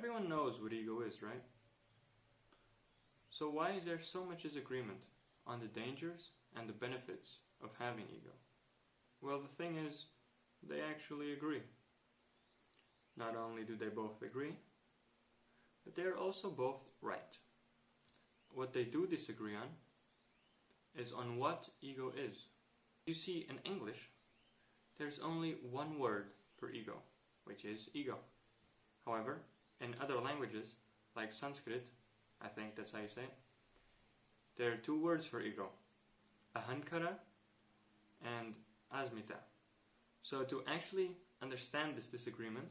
Everyone knows what ego is, right? So why is there so much disagreement on the dangers and the benefits of having ego? Well, the thing is, they actually agree. Not only do they both agree, but they are also both right. What they do disagree on is on what ego is. You see, in English, there's only one word for ego, which is ego. However, in other languages, like Sanskrit, I think that's how you say it, there are two words for ego, ahankara and asmita. So to actually understand this disagreement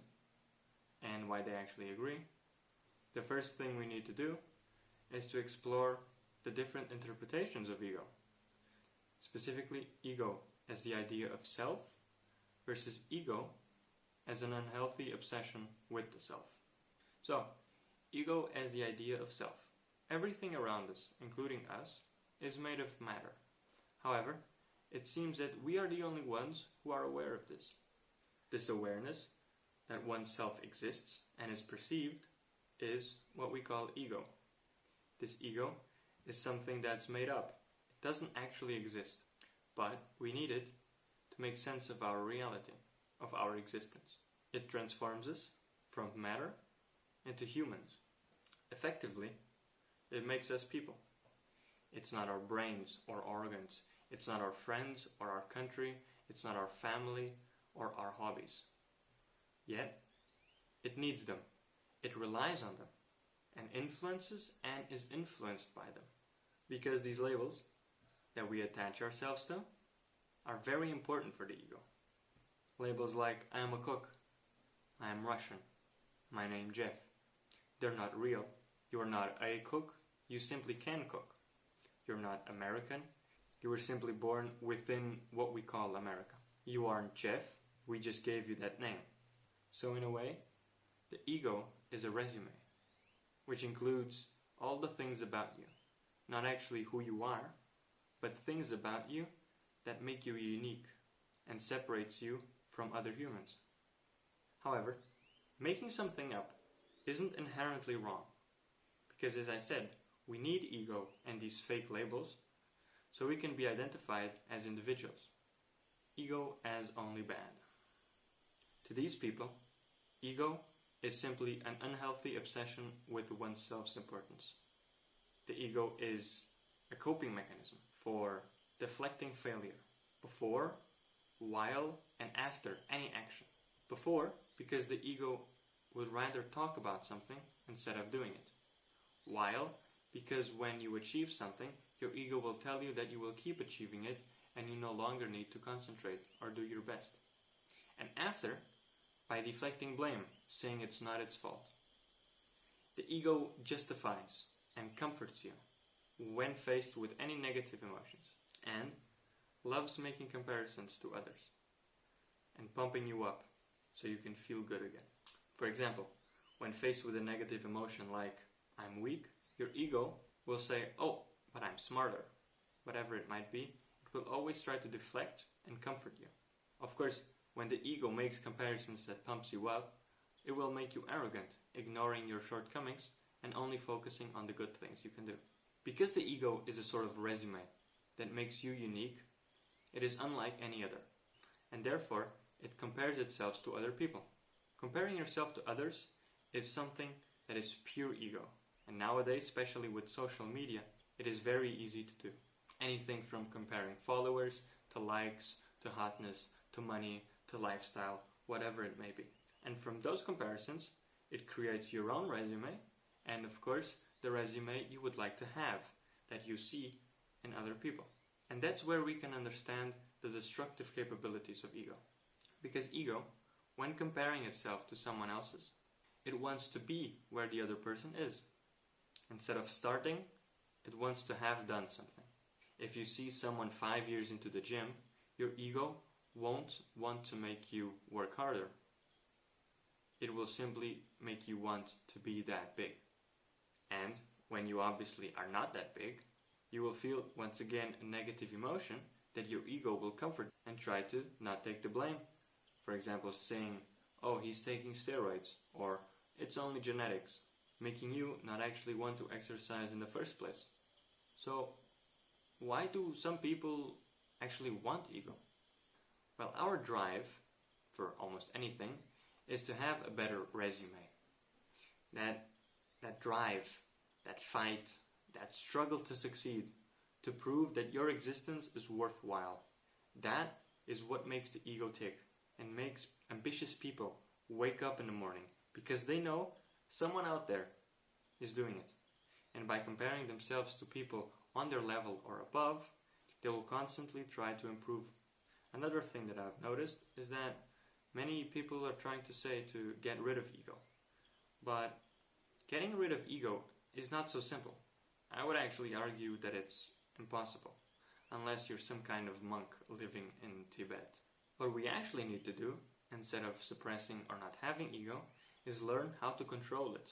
and why they actually agree, the first thing we need to do is to explore the different interpretations of ego. Specifically, ego as the idea of self versus ego as an unhealthy obsession with the self. So, ego as the idea of self. Everything around us, including us, is made of matter. However, it seems that we are the only ones who are aware of this. This awareness that oneself exists and is perceived is what we call ego. This ego is something that's made up. It doesn't actually exist, but we need it to make sense of our reality, of our existence. It transforms us from matter into humans. Effectively, it makes us people. It's not our brains or organs. It's not our friends or our country. It's not our family or our hobbies. Yet, it needs them. It relies on them and influences and is influenced by them. Because these labels that we attach ourselves to are very important for the ego. Labels like I am a cook, I am Russian, my name Jeff. They're not real. You are not a cook, you simply can cook. You're not American, you were simply born within what we call America. You aren't Jeff, we just gave you that name. So in a way, the ego is a resume, which includes all the things about you. Not actually who you are, but things about you that make you unique and separates you from other humans. However, making something up isn't inherently wrong, because as I said, we need ego and these fake labels so we can be identified as individuals. Ego as only bad. To these people, ego is simply an unhealthy obsession with one's self-importance. The ego is a coping mechanism for deflecting failure before, while, and after any action. Before, because the ego would rather talk about something instead of doing it. While, because when you achieve something, your ego will tell you that you will keep achieving it and you no longer need to concentrate or do your best. And after, by deflecting blame, saying it's not its fault. The ego justifies and comforts you when faced with any negative emotions, and loves making comparisons to others and pumping you up so you can feel good again. For example, when faced with a negative emotion like I'm weak, your ego will say, oh, but I'm smarter. Whatever it might be, it will always try to deflect and comfort you. Of course, when the ego makes comparisons that pumps you up, it will make you arrogant, ignoring your shortcomings and only focusing on the good things you can do. Because the ego is a sort of resume that makes you unique, it is unlike any other, and therefore it compares itself to other people. Comparing yourself to others is something that is pure ego, and nowadays, especially with social media, it is very easy to do. Anything from comparing followers, to likes, to hotness, to money, to lifestyle, whatever it may be. And from those comparisons, it creates your own resume, and of course, the resume you would like to have, that you see in other people. And that's where we can understand the destructive capabilities of ego. Because ego, when comparing itself to someone else's, it wants to be where the other person is. Instead of starting, it wants to have done something. If you see someone 5 years into the gym, your ego won't want to make you work harder. It will simply make you want to be that big. And when you obviously are not that big, you will feel once again a negative emotion that your ego will comfort and try to not take the blame. For example, saying, oh, he's taking steroids, or it's only genetics, making you not actually want to exercise in the first place. So, why do some people actually want ego? Well, our drive, for almost anything, is to have a better resume. That drive, that fight, that struggle to succeed, to prove that your existence is worthwhile. That is what makes the ego tick and makes ambitious people wake up in the morning because they know someone out there is doing it. And by comparing themselves to people on their level or above, they will constantly try to improve. Another thing that I've noticed is that many people are trying to say to get rid of ego. But getting rid of ego is not so simple. I would actually argue that it's impossible, unless you're some kind of monk living in Tibet. What we actually need to do, instead of suppressing or not having ego, is learn how to control it,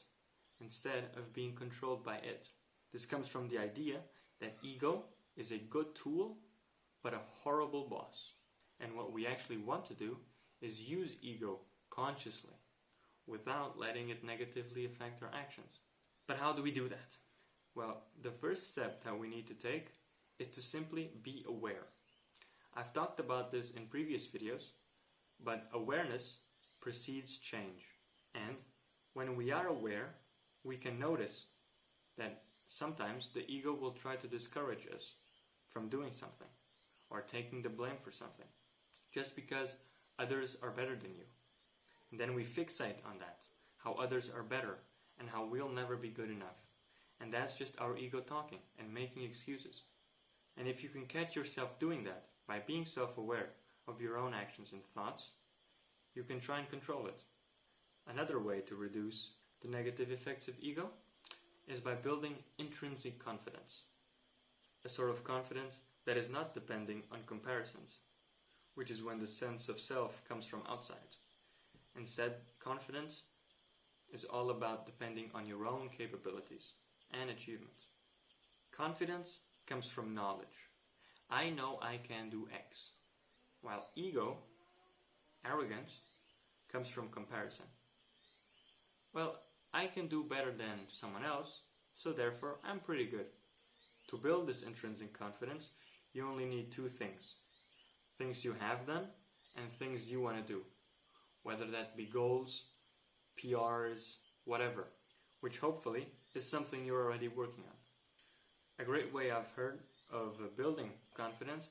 instead of being controlled by it. This comes from the idea that ego is a good tool, but a horrible boss. And what we actually want to do is use ego consciously, without letting it negatively affect our actions. But how do we do that? Well, the first step that we need to take is to simply be aware. I've talked about this in previous videos, but awareness precedes change. And when we are aware, we can notice that sometimes the ego will try to discourage us from doing something or taking the blame for something, just because others are better than you. And then we fixate on that, how others are better and how we'll never be good enough. And that's just our ego talking and making excuses. And if you can catch yourself doing that by being self-aware of your own actions and thoughts, you can try and control it. Another way to reduce the negative effects of ego is by building intrinsic confidence. A sort of confidence that is not depending on comparisons, which is when the sense of self comes from outside. Instead, confidence is all about depending on your own capabilities and achievements. Confidence comes from knowledge. I know I can do X. While ego, arrogance, comes from comparison. Well, I can do better than someone else, so therefore I'm pretty good. To build this intrinsic confidence, you only need two things. Things you have done and things you want to do. Whether that be goals, PRs, whatever, which hopefully is something you're already working on. A great way I've heard of building confidence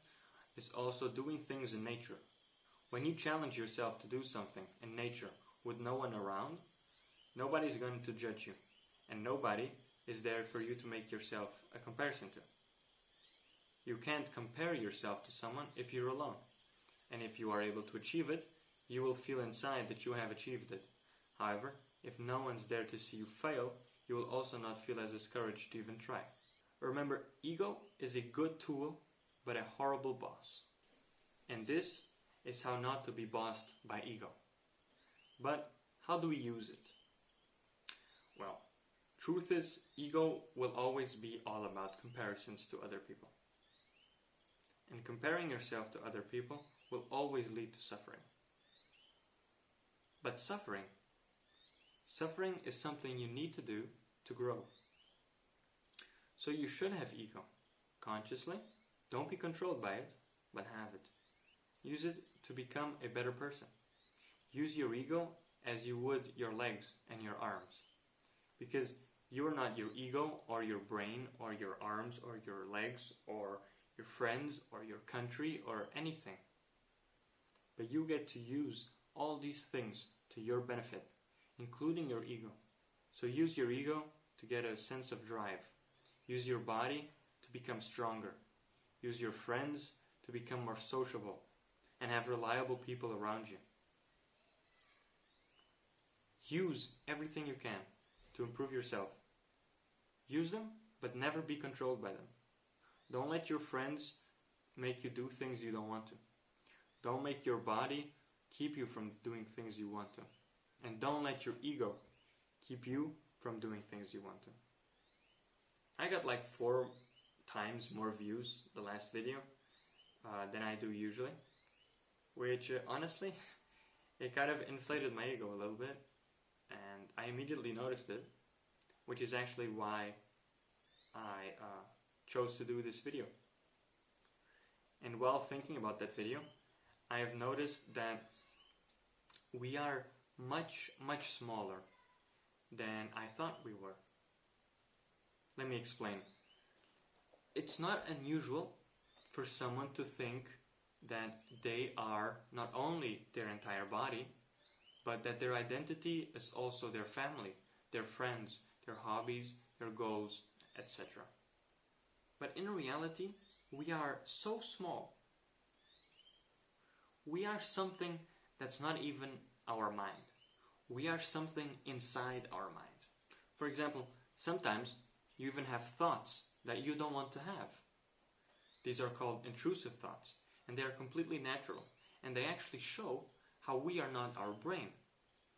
is also doing things in nature. When you challenge yourself to do something in nature with no one around, nobody's going to judge you, and nobody is there for you to make yourself a comparison to. You can't compare yourself to someone if you're alone, and if you are able to achieve it, you will feel inside that you have achieved it. However, if no one's there to see you fail, you will also not feel as discouraged to even try. Remember, ego is a good tool, but a horrible boss. And this is how not to be bossed by ego. But how do we use it? Well, truth is, ego will always be all about comparisons to other people. And comparing yourself to other people will always lead to suffering. But suffering is something you need to do to grow. So you should have ego. Consciously, don't be controlled by it, but have it. Use it to become a better person. Use your ego as you would your legs and your arms. Because you are not your ego or your brain or your arms or your legs or your friends or your country or anything. But you get to use all these things to your benefit, including your ego. So use your ego to get a sense of drive. Use your body to become stronger. Use your friends to become more sociable and have reliable people around you. Use everything you can to improve yourself. Use them, but never be controlled by them. Don't let your friends make you do things you don't want to. Don't make your body keep you from doing things you want to. And don't let your ego keep you from doing things you want to. I got like 4 times more views the last video than I do usually, which honestly, it kind of inflated my ego a little bit, and I immediately noticed it, which is actually why I chose to do this video. And while thinking about that video, I have noticed that we are much, much smaller than I thought we were. Let me explain. It's not unusual for someone to think that they are not only their entire body, but that their identity is also their family, their friends, their hobbies, their goals, etc. But in reality, we are so small. We are something that's not even our mind. We are something inside our mind. For example, sometimes you even have thoughts that you don't want to have. These are called intrusive thoughts, and they are completely natural, and they actually show how we are not our brain.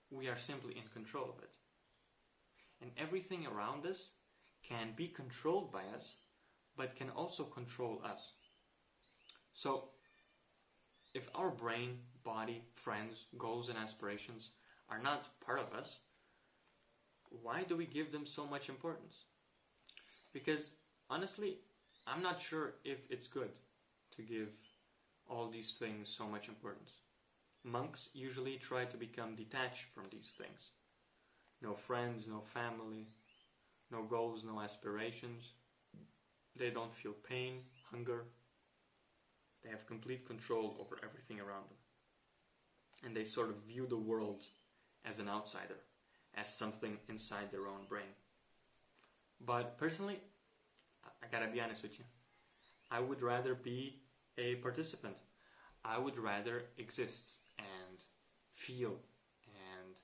We are simply in control of it. And everything around us can be controlled by us, but can also control us. So, if our brain, body, friends, goals, and aspirations are not part of us, why do we give them so much importance? Because, honestly, I'm not sure if it's good to give all these things so much importance. Monks usually try to become detached from these things. No friends, no family, no goals, no aspirations. They don't feel pain, hunger. They have complete control over everything around them. And they sort of view the world as an outsider, as something inside their own brain. But personally, I gotta be honest with you, I would rather be a participant. I would rather exist and feel and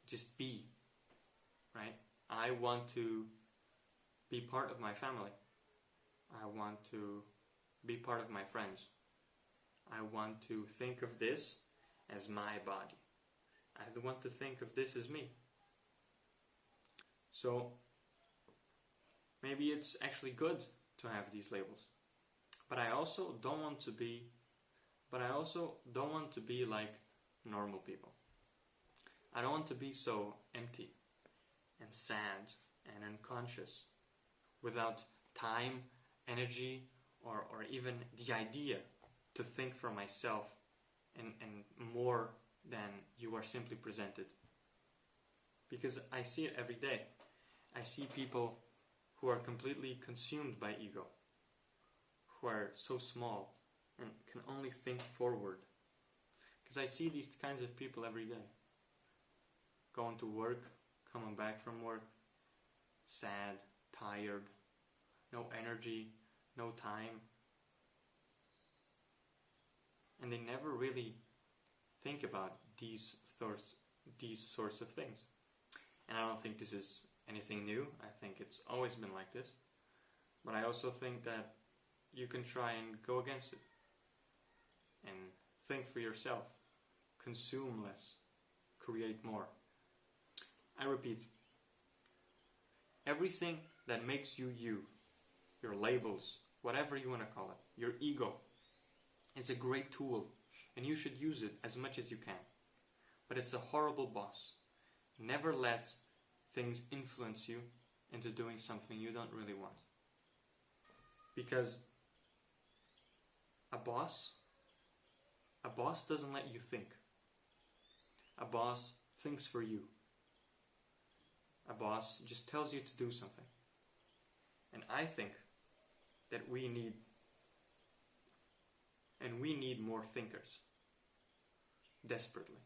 just be, right? I want to be part of my family. I want to be part of my friends. I want to think of this as my body. I want to think of this as me. So, maybe it's actually good to have these labels. But I also don't want to be like normal people. I don't want to be so empty and sad and unconscious without time, energy, or even the idea to think for myself and more than you are simply presented. Because I see it every day. I see people who are completely consumed by ego, who are so small and can only think forward. Because I see these kinds of people every day. Going to work, coming back from work, sad, tired, no energy, no time. And they never really think about these sorts of things. And I don't think this is anything new. I think it's always been like this. But I also think that you can try and go against it. And think for yourself. Consume less. Create more. I repeat. Everything that makes you you, your labels, whatever you want to call it, your ego, is a great tool. And you should use it as much as you can. But it's a horrible boss. Never let things influence you into doing something you don't really want. Because a boss doesn't let you think. A boss thinks for you. A boss just tells you to do something. And I think that we need more thinkers. Desperately.